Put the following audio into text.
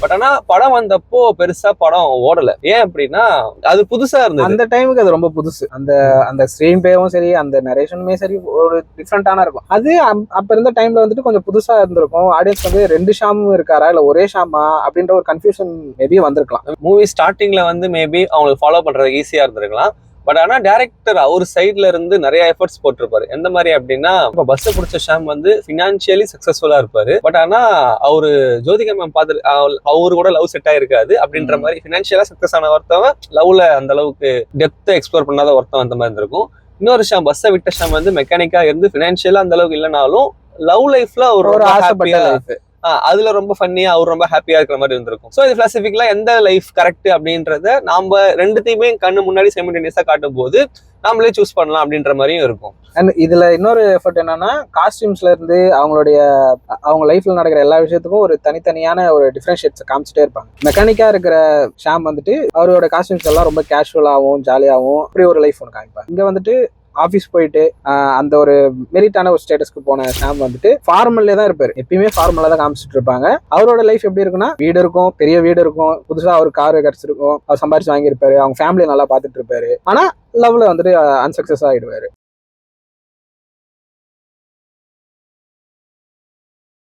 But ஆனா படம் வந்தப்போ பெருசா படம் ஓடல. ஏன் அப்படின்னா அது புதுசா இருந்தது. அந்த டைமுக்கு அது ரொம்ப புதுசு. அந்த அந்த ஸ்கிரீன் பேவும் சரி, அந்த நரேஷனுமே சரி, ஒரு டிஃப்ரெண்டான இருக்கும். அது அப்ப இருந்த டைம்ல வந்துட்டு கொஞ்சம் புதுசா இருந்திருக்கும். ஆடியன்ஸ் வந்து 2 ஷாமும் இருக்காரா இல்ல ஒரே ஷாமா அப்படின்ற ஒரு கன்ஃபியூஷன் மேபி வந்திருக்கலாம். மூவி ஸ்டார்டிங்ல வந்து மேபி அவங்களுக்கு ஃபாலோ பண்றது ஈஸியா இருந்திருக்கலாம். பட் ஆனா டேரக்டர் அவர் சைட்ல இருந்து நிறைய எஃபர்ட்ஸ் போட்டிருப்பாரு. எந்த மாதிரி அப்படின்னா, இப்ப பஸ் பிடிச்ச ஷாம் வந்து பினான்சியலி சக்சஸ்ஃபுல்லா இருப்பாரு. பட் ஆனா அவரு ஜோதிகா மேம் பார்த்து அவரு கூட லவ் செட் ஆயிருக்காது அப்படின்ற மாதிரி பினான்சியலா சக்சஸ் ஆன ஒருத்தவன் லவ்ல அந்த அளவுக்கு டெப்த் எக்ஸ்ப்ளோர் பண்ணாத ஒருத்தவன் அந்த மாதிரி இருக்கும். இன்னொரு ஷாம் பஸ்ஸை விட்ட ஷாம் வந்து மெக்கானிக்கா இருந்து பினான்சியலா அந்த அளவுக்கு இல்லைனாலும் லவ் லைஃப்ல ஒரு ஆசைப்பட்ட லைஃப், அதுல ரொம்ப ஃபன்னியா அவர் ரொம்ப ஹாப்பியா இருக்கிற மாதிரி இருந்திருக்கும். ஸோ இது பிலாசபிக்கலா எந்த லைஃப் கரெக்ட் அப்படின்றத நாம ரெண்டுத்தையுமே கண்ணு முன்னாடி சைமல்டேனியஸா காட்டும் போது நாமளே சூஸ் பண்ணலாம் அப்படின்ற மாதிரியும் இருக்கும். அண்ட் இதுல இன்னொரு எஃபர்ட் என்னன்னா, காஸ்டியூம்ஸ்ல இருந்து அவங்க லைஃப்ல நடக்கிற எல்லா விஷயத்துக்கும் ஒரு தனித்தனியான ஒரு டிஃபரன்ஷியேட்ஸ் காமிச்சிட்டே இருப்பாங்க. மெக்கானிக்கா இருக்கிற ஷாம் வந்துட்டு அவரோட காஸ்டியூம்ஸ் எல்லாம் ரொம்ப கேஷுவலாகவும் ஜாலியாகவும் அப்படி ஒரு லைஃப் ஒன்று காமிப்பாங்க. இங்க வந்துட்டு ஆஃபீஸ் போயிட்டு அந்த ஒரு மெரிட்டான ஒரு ஸ்டேட்டஸ்க்கு போன ஷாம் வந்துட்டு ஃபார்மல்லே தான் இருப்பாரு. எப்பயுமே ஃபார்மலா தான் காமிச்சிட்டு இருப்பாங்க. அவரோட லைஃப் எப்படி இருக்குன்னா, வீடு இருக்கும், பெரிய வீடு இருக்கும், புதுசா ஒரு கார் கிடைச்சிருக்கும், அவர் சம்பாரிச்சு வாங்கியிருப்பாரு, அவங்க ஃபேமிலியை நல்லா பார்த்துட்டு இருப்பாரு. ஆனா லவ்ல வந்துட்டு அன்சக்சஸ் ஆகிடுவாரு.